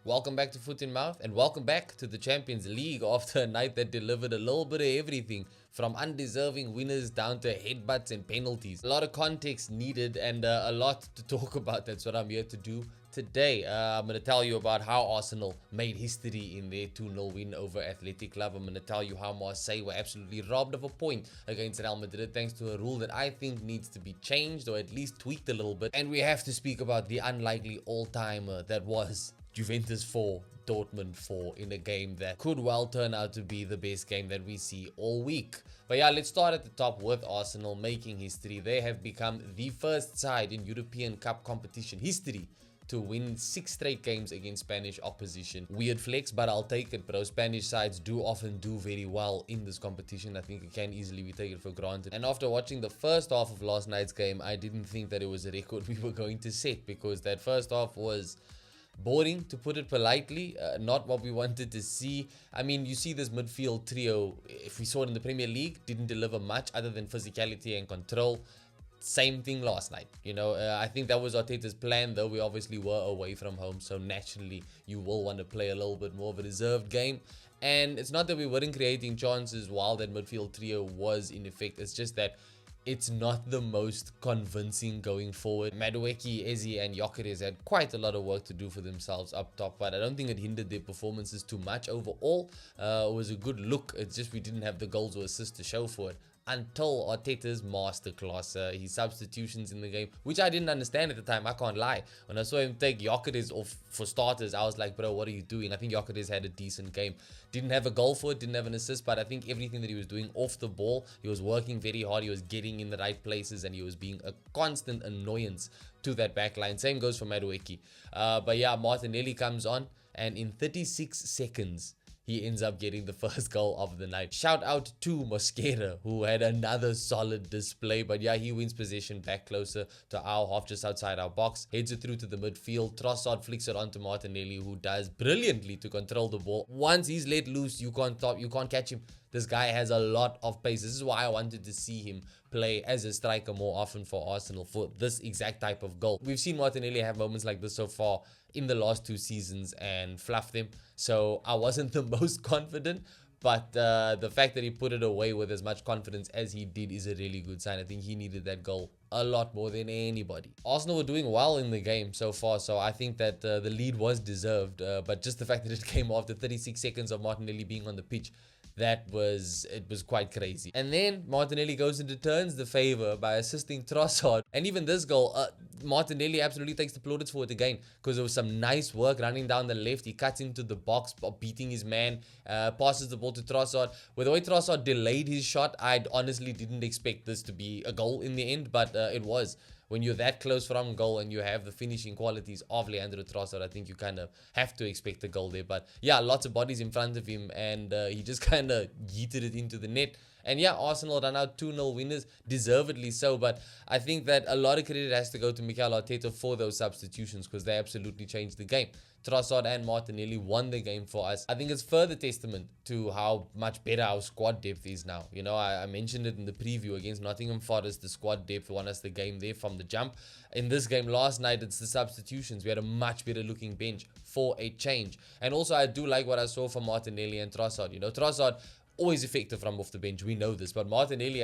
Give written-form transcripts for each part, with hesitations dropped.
Welcome back to Foot in Mouth, and welcome back to the Champions League after a night that delivered a little bit of everything from undeserving winners down to headbutts and penalties. A lot of context needed and a lot to talk about. That's what I'm here to do today. I'm going to tell you about how Arsenal made history in their 2-0 win over Athletic Club. I'm going to tell you how Marseille were absolutely robbed of a point against Real Madrid thanks to a rule that I think needs to be changed or at least tweaked a little bit. And we have to speak about the unlikely all-timer that was Juventus 4, Dortmund 4 in a game that could well turn out to be the best game that we see all week. But yeah, let's start at the top with Arsenal making history. They have become the first side in European Cup competition history to win 6 straight games against Spanish opposition. Weird flex, but I'll take it, bro. Spanish sides do often do very well in this competition. I think it can easily be taken for granted. And after watching the first half of last night's game, I didn't think that it was a record we were going to set, because that first half was boring, to put it politely. Not what we wanted to see. I mean, you see this midfield trio, if we saw it in the Premier League, didn't deliver much other than physicality and control. Same thing last night. I think that was Arteta's plan, though we obviously were away from home, so naturally you will want to play a little bit more of a reserved game. And it's not that we weren't creating chances while that midfield trio was in effect, it's just that it's not the most convincing going forward. Madueke, Eze and Gyökeres had quite a lot of work to do for themselves up top, but I don't think it hindered their performances too much overall. It was a good look. It's just we didn't have the goals or assists to show for it until Arteta's masterclass. His substitutions in the game, which I didn't understand at the time, I can't lie. When I saw him take Gyökeres off for starters, I was like, bro, what are you doing? I think Gyökeres had a decent game. Didn't have a goal for it, didn't have an assist, but I think everything that he was doing off the ball, he was working very hard, he was getting in the right places, and he was being a constant annoyance to that back line. Same goes for Madueke. But yeah, Martinelli comes on, and in 36 seconds, he ends up getting the first goal of the night. Shout out to Mosquera, who had another solid display. But yeah, he wins possession back closer to our half, just outside our box. Heads it through to the midfield. Trossard flicks it onto Martinelli, who does brilliantly to control the ball. Once he's let loose, you can't catch him. This guy has a lot of pace. This is why I wanted to see him play as a striker more often for Arsenal, for this exact type of goal. We've seen Martinelli have moments like this so far in the last 2 seasons and fluff them. So I wasn't the most confident, but the fact that he put it away with as much confidence as he did is a really good sign. I think he needed that goal a lot more than anybody. Arsenal were doing well in the game so far, so I think that the lead was deserved, but just the fact that it came after 36 seconds of Martinelli being on the pitch, it was quite crazy. And then Martinelli goes and returns the favor by assisting Trossard. And even this goal, Martinelli absolutely takes the plaudits for it again, because there was some nice work running down the left. He cuts into the box, beating his man, passes the ball to Trossard. With the way Trossard delayed his shot, I honestly didn't expect this to be a goal in the end, but it was. When you're that close from goal and you have the finishing qualities of Leandro Trossard, I think you kind of have to expect a goal there. But yeah, lots of bodies in front of him, and he just kind of yeeted it into the net. And yeah, Arsenal run out 2-0 winners, deservedly so. But I think that a lot of credit has to go to Mikel Arteta for those substitutions, because they absolutely changed the game. Trossard and Martinelli won the game for us. I think it's further testament to how much better our squad depth is now. I mentioned it in the preview against Nottingham Forest. The squad depth won us the game there from the jump. In this game last night, it's the substitutions. We had a much better looking bench for a change. And also, I do like what I saw from Martinelli and Trossard. Trossard, always effective from off the bench, we know this, but Martinelli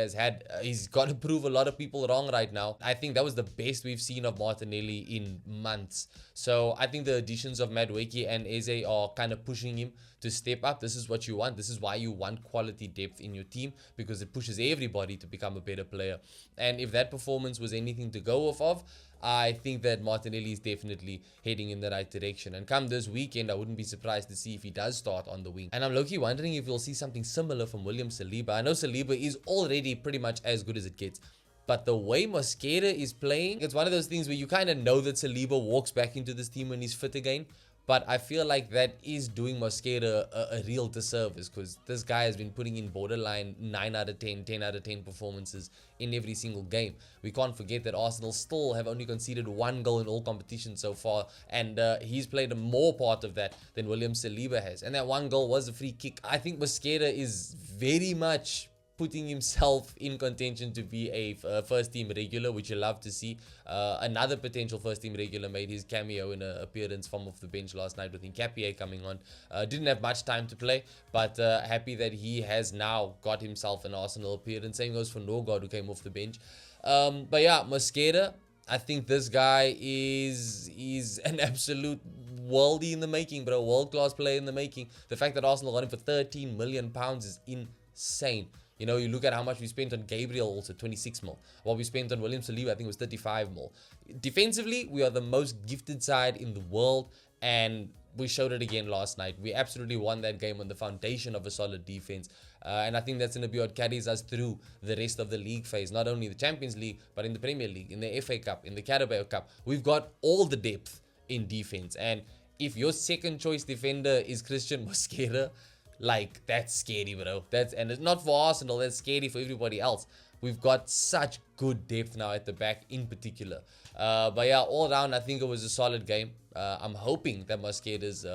he's got to prove a lot of people wrong right now. I think that was the best we've seen of Martinelli in months. So I think the additions of Madueke and Eze are kind of pushing him to step up. This is what you want. This is why you want quality depth in your team, because it pushes everybody to become a better player. And if that performance was anything to go off of, I think that Martinelli is definitely heading in the right direction. And come this weekend, I wouldn't be surprised to see if he does start on the wing. And I'm low-key wondering if we'll see something similar from William Saliba. I know Saliba is already pretty much as good as it gets, but the way Mosquera is playing, it's one of those things where you kind of know that Saliba walks back into this team when he's fit again. But I feel like that is doing Mosquera a real disservice, because this guy has been putting in borderline 9 out of 10, 10 out of 10 performances in every single game. We can't forget that Arsenal still have only conceded 1 goal in all competitions so far, and he's played a more part of that than William Saliba has. And that 1 goal was a free kick. I think Mosquera is very much putting himself in contention to be a first team regular, which you love to see. Another potential first team regular made his cameo in an appearance from off the bench last night with Nketiah coming on. Didn't have much time to play, but happy that he has now got himself an Arsenal appearance. Same goes for Norgard, who came off the bench. But yeah, Mosquera, I think this guy is an absolute worldie in the making, bro. World-class player in the making. The fact that Arsenal got him for £13 million is insane. You know, you look at how much we spent on Gabriel, also 26 mil. What we spent on William Saliba, I think it was 35 mil. Defensively, we are the most gifted side in the world, and we showed it again last night. We absolutely won that game on the foundation of a solid defense. And I think that's going to be what carries us through the rest of the league phase. Not only the Champions League, but in the Premier League, in the FA Cup, in the Carabao Cup. We've got all the depth in defense. And if your second choice defender is Christian Mosquera, like, that's scary, bro. And it's not for Arsenal, that's scary for everybody else. We've got such good depth now at the back in particular. But yeah, all around, I think it was a solid game. I'm hoping that Mosquera's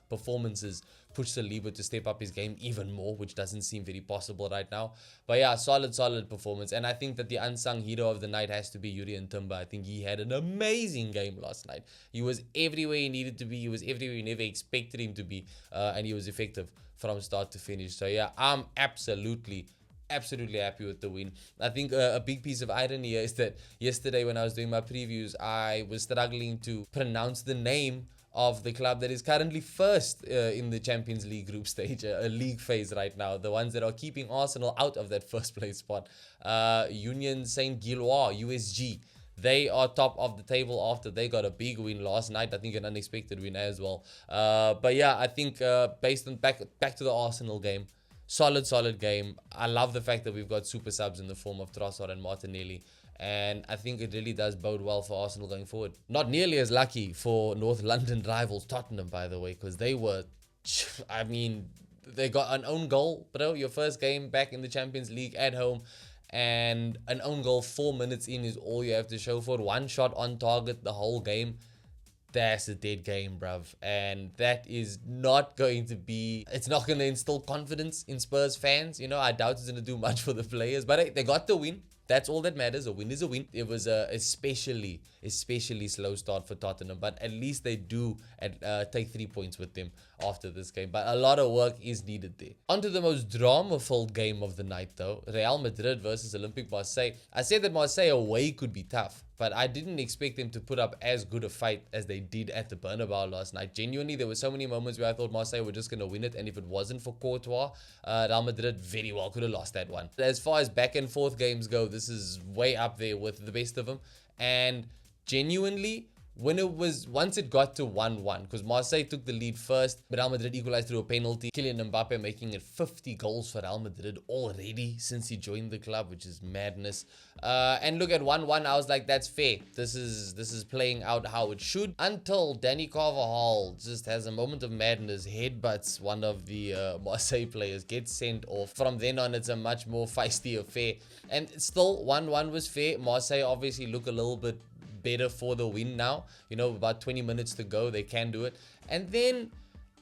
performances push Saliba to step up his game even more, which doesn't seem very possible right now. But yeah, solid performance. And I think that the unsung hero of the night has to be Yuri Timber. I think he had an amazing game last night. He was everywhere he needed to be. He was everywhere you never expected him to be. And he was effective from start to finish. So yeah, I'm absolutely happy with the win. I think a big piece of irony here is that yesterday when I was doing my previews, I was struggling to pronounce the name of the club that is currently first in the Champions League group stage, a league phase right now, the ones that are keeping Arsenal out of that first place spot. Union Saint-Gilloise, USG. They are top of the table after they got a big win last night. I think an unexpected win as well. But yeah, I think based on back to the Arsenal game, solid game. I love the fact that we've got super subs in the form of Trossard and Martinelli. And I think it really does bode well for Arsenal going forward. Not nearly as lucky for North London rivals Tottenham, by the way, because they were, I mean, they got an own goal, bro. Your first game back in the Champions League at home, and an own goal 4 minutes in is all you have to show for it. One shot on target the whole game. That's a dead game, bruv. And that is not going to be, it's not going to instill confidence in Spurs fans. You know, I doubt it's going to do much for the players, but hey, they got the win. That's all that matters. A win is a win. It was a especially slow start for Tottenham, but at least they do take 3 points with them after this game. But a lot of work is needed there. On to the most drama-filled game of the night, though. Real Madrid versus Olympique Marseille. I said that Marseille away could be tough, but I didn't expect them to put up as good a fight as they did at the Bernabeu last night. Genuinely, there were so many moments where I thought Marseille were just going to win it, and if it wasn't for Courtois, Real Madrid very well could have lost that one. As far as back and forth games go, this is way up there with the best of them. And genuinely, once it got to 1-1, because Marseille took the lead first, but Real Madrid equalized through a penalty. Kylian Mbappe making it 50 goals for Real Madrid already since he joined the club, which is madness. And look, at 1-1, I was like, that's fair. This is playing out how it should, until Dani Carvajal just has a moment of madness, headbutts one of the Marseille players, gets sent off. From then on, it's a much more feisty affair. And still, 1-1 was fair. Marseille obviously look a little bit better for the win now. You know, about 20 minutes to go, they can do it. And then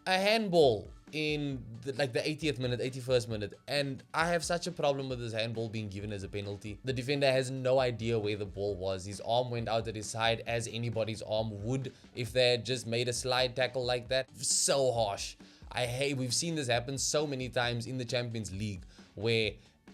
a handball in the 80th minute, 81st minute, and I have such a problem with this handball being given as a penalty. The defender has no idea where the ball was. His arm went out at his side, as anybody's arm would if they had just made a slide tackle like that. So harsh. We've seen this happen so many times in the Champions League, where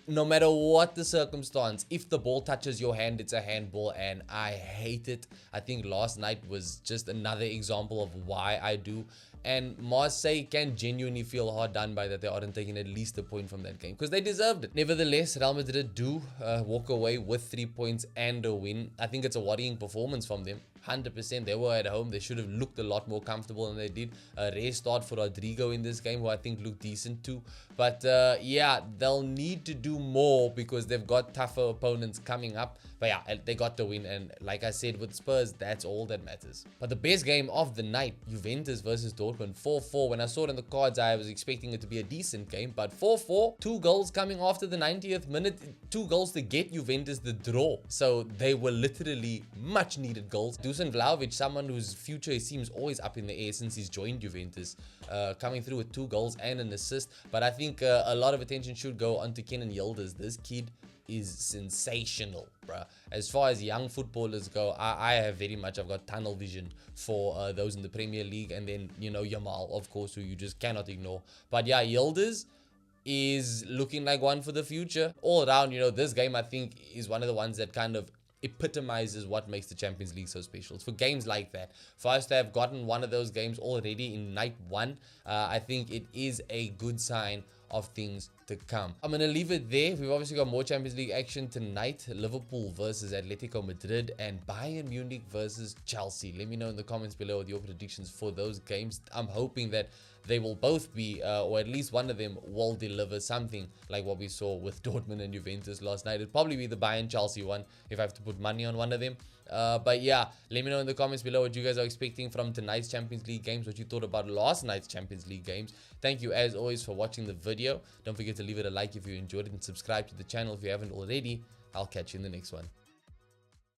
no matter what the circumstance, if the ball touches your hand, it's a handball, and I hate it. I think last night was just another example of why I do. And Marseille can genuinely feel hard done by that they aren't taking at least a point from that game, because they deserved it. Nevertheless, Real Madrid do walk away with 3 points and a win. I think it's a worrying performance from them. 100%. They were at home. They should have looked a lot more comfortable than they did. A rare start for Rodrigo in this game, who I think looked decent too. But yeah, they'll need to do more because they've got tougher opponents coming up. But yeah, they got the win. And like I said with Spurs, that's all that matters. But the best game of the night, Juventus versus Dortmund, 4-4. When I saw it in the cards, I was expecting it to be a decent game. But 4-4, 2 goals coming after the 90th minute. 2 goals to get Juventus the draw. So they were literally much needed goals. Do Dusan Vlahovic, someone whose future seems always up in the air since he's joined Juventus, coming through with 2 goals and an assist. But I think a lot of attention should go onto Kenan Yildiz. This kid is sensational, bruh. As far as young footballers go, I've got tunnel vision for those in the Premier League, and then, you know, Yamal, of course, who you just cannot ignore. But yeah, Yildiz is looking like one for the future. All around, you know, this game I think is one of the ones that kind of epitomizes what makes the Champions League so special. It's for games like that. For us to have gotten one of those games already in night 1, I think it is a good sign of things to come. I'm going to leave it there. We've obviously got more Champions League action tonight. Liverpool versus Atletico Madrid and Bayern Munich versus Chelsea. Let me know in the comments below with your predictions for those games. I'm hoping that they will both be, or at least one of them will deliver something like what we saw with Dortmund and Juventus last night. It'd probably be the Bayern-Chelsea one if I have to put money on one of them. But yeah, let me know in the comments below what you guys are expecting from tonight's Champions League games, what you thought about last night's Champions League games. Thank you as always for watching the video. Don't forget to leave it a like if you enjoyed it and subscribe to the channel if you haven't already. I'll catch you in the next one.